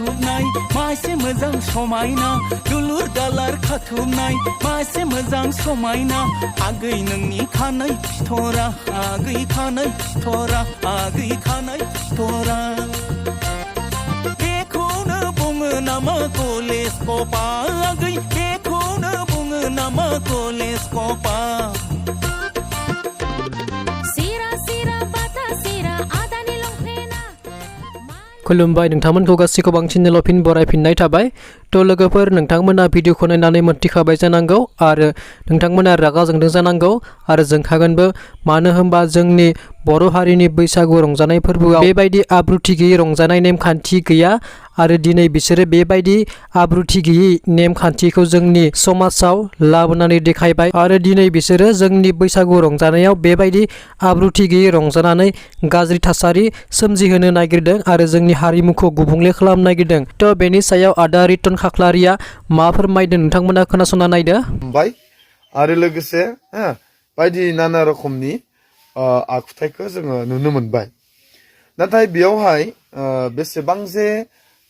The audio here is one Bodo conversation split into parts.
खाथुमनाय मासे मोजां समायना दुलुर दालार खाथुमनाय मासे मोजां समायना आगै नोंनि खानाय फिथरा आगै खानाय फिथरा आगै खानाय फिथरा बेखौनो बुङो नामा कलेज कपा आगै बेखौनो बुङो नामा कलेज कपा खुलुमबाय नोंथांमोनखौ गासैखौबो आं चेनेलाव फिन बरायफिननाय थाबाय थ' लोगोफोर नोंथांमोना भिडिअखौ नायनानै मोनथिखाबाय जानांगौ आरो नोंथांमोना रागा जोंदों जानांगौ आरो जोंखागोनबो मानो होनबा जोंनि बर' हारिनि बैसागु रंजानाय फोरबोआव बेबायदि आब्रुथि गैयै रंजानाय नेमखान्थि गैया आरो दिनै बिसोरो बेबायदि आब्रुथि गैयै नेमखान्थिखौ जोंनि समाजाव लाबोनानै देखायबाय आरो दिनै बिसोरो जोंनि बैसागु रंजानायाव बेबायदि आब्रुथि गैयै रंजानानै गाज्रि थासारि सोमजिहोनो नागिरदों आरो जोंनि हारिमुखौ गुबुंले खालामनो नागिरदों थ' बेनि सायाव आदा रिटन खाख्लारिया मा फोरमायदों नोंथांमोना खोनासंना नायदो आरो लोगोसे बायदि नाना रोखोमनि आखुथायखौ जोङो नुनो मोनबाय नाथाय बेयावहाय बेसेबां जे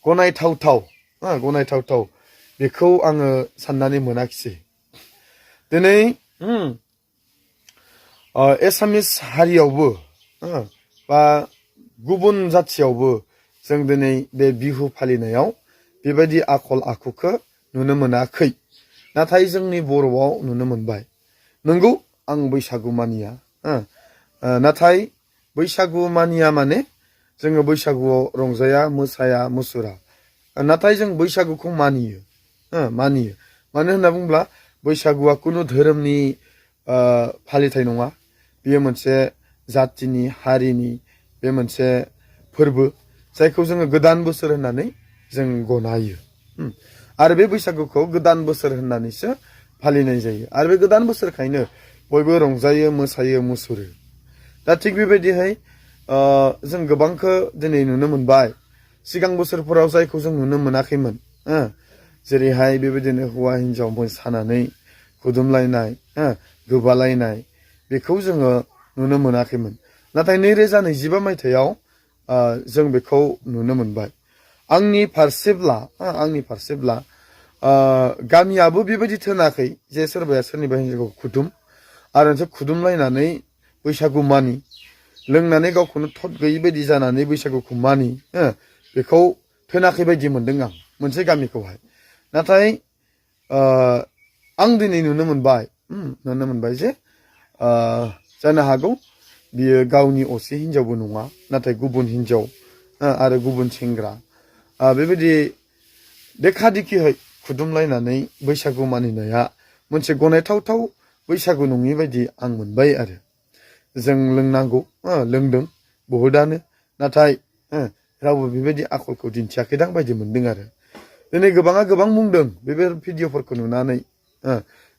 गनायथावथाव बेखौ आङो साननानै मोनाखिसै दिनै एसामिस हारियावबो बा गुबुन जाथियावबो जों दिनै बे बिहु फालिनायाव बेबायदि आखल आखुखौ नुनो मोनाखै नाथाय जोंनि बर'आव नुनो मोनबाय नंगौ आं बैसागु मानिया नाथाय बैसागु मानिया माने जोङो बैसागुआव रंजाया मोसाया मुसुरा नाथाय जों बैसागुखौ मानियो मानो होनना बुङोब्ला बैसागुआ कुनु धोरोमनि फालिथाय नङा बेयो मोनसे जातिनि हारिनि बे मोनसे फोरबो जायखौ जोङो गोदान बोसोर होननानै जों गनायो आरो बे बैसागुखौ गोदान बोसोर होननानैसो फालिनाय जायो आरो बे गोदान बोसोरखायनो बयबो रंजायो मोसायो मुसुरो दा थिग बेबायदिहाय जों गोबांखौ दिनै नुनो मोनबाय सिगां बोसोरफोराव जायखौ जों नुनो मोनाखैमोन जेरैहाय बेबायदिनो हौवा हिन्जाव मोसानानै खुदुमलायनाय गोबालायनाय बेखौ जोङो नुनो मोनाखैमोन नाथाय 2025 मायथाइयाव जों बेखौ नुनो मोनबाय आंनि फारसेब्ला गामियाबो बेबायदि थोनाखै जे सोरबाया सोरनिबा हिन्जावखौ खुदुम आरो खुदुमलायनानै बैसागु मानि लोंनानै गावखौनो थद गैयै बायदि जानानै बैसागुखौ मानि बेखौ थोनाखै बायदि मोनदों आं मोनसे गामिखौहाय नाथाय आं दिनै नुनो मोनबाय जे जानो हागौ बियो गावनि असे हिन्जावबो नङा नाथाय गुबुन हिन्जाव आरो गुबुन सेंग्रा बेबायदि देखा दिखिहै खुदुमलायनानै बैसागु मानिनाया मोनसे गनायथावथाव बैसागु नङि बायदि आं मोनबाय आरो जों लोंनांगौ लोंदों बहुदानो नाथाय रावबो बेबायदि आखलखौ दिन्थियाखैदां बायदि मोनदों आरो दिनै गोबाङा गोबां बुंदों बे भिडिअफोरखौ नुनानै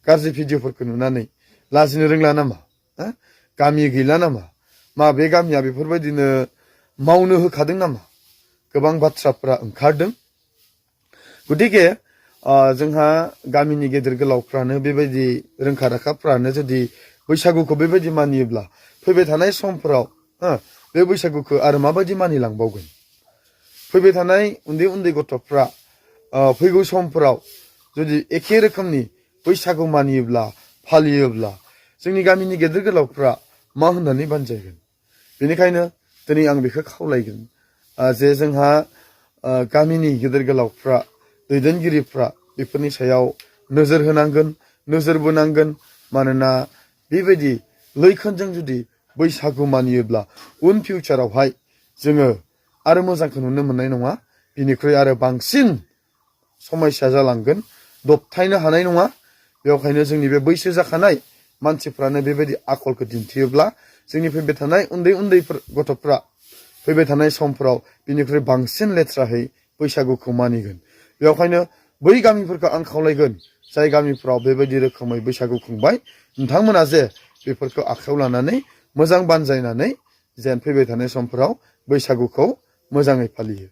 गाज्रि भिडिअफोरखौ नुनानै लाजिनो रोंला नामा गामि गैला नामा मा बे गामिया बेफोरबायदिनो मावनो होखादों नामा गोबां बाथ्राफोरा ओंखारदों गतिके जोंहा गामिनि गेदेर गोलावफ्रानो बेबायदि रोंखा राखाफ्रानो जुदि बैसागुखौ बेबायदि मानियोब्ला फैबाय थानाय समफोराव बे बैसागुखौ आरो माबायदि मानिलांबावगोन फैबाय थानाय उन्दै उन्दै गथ'फ्रा फैगौ समफोराव जुदि एखे रोखोमनि बैसागु मानियोब्ला फालियोब्ला जोंनि गामिनि गेदेर गोलावफ्रा मा होननानै बानजायगोन बेनिखायनो दिनै आं बेखौ खावलायगोन जे जोंहा गामिनि गेदेर गोलावफ्रा दैदेनगिरिफ्रा बेफोरनि सायाव नोजोर होनांगोन नोजोर बोनांगोन मानोना बेबायदि लैखोनजों जुदि बैसागु मानियोब्ला उन फिउचारावहाय जोङो आरो मोजांखौ नुनो मोननाय नङा बिनिख्रुइ आरो बांसिन समस्या जालांगोन दबथायनो हानाय नङा बेवहायनो जोंनि बे बैसो जाखानाय मानसिफ्रानो बेबायदि आखलखौ दिन्थियोब्ला जोंनि फैबाय थानाय उन्दै गथ'फ्रा फैबाय थानाय समफोराव बिनिख्रुइ बांसिन लेथ्राहै बैसागुखौ मानिगोन बेवहायनो बै गामिफोरखौ आं खावलायगोन जाय गामिफ्राव बेबायदि रोखोमै बैसागु खुंबाय नोंथांमोना जे बेफोरखौ आखायाव लानानै मोजां बानजायनानै जेन फैबाय थानाय समफोराव बैसागुखौ मोजाङै फालियो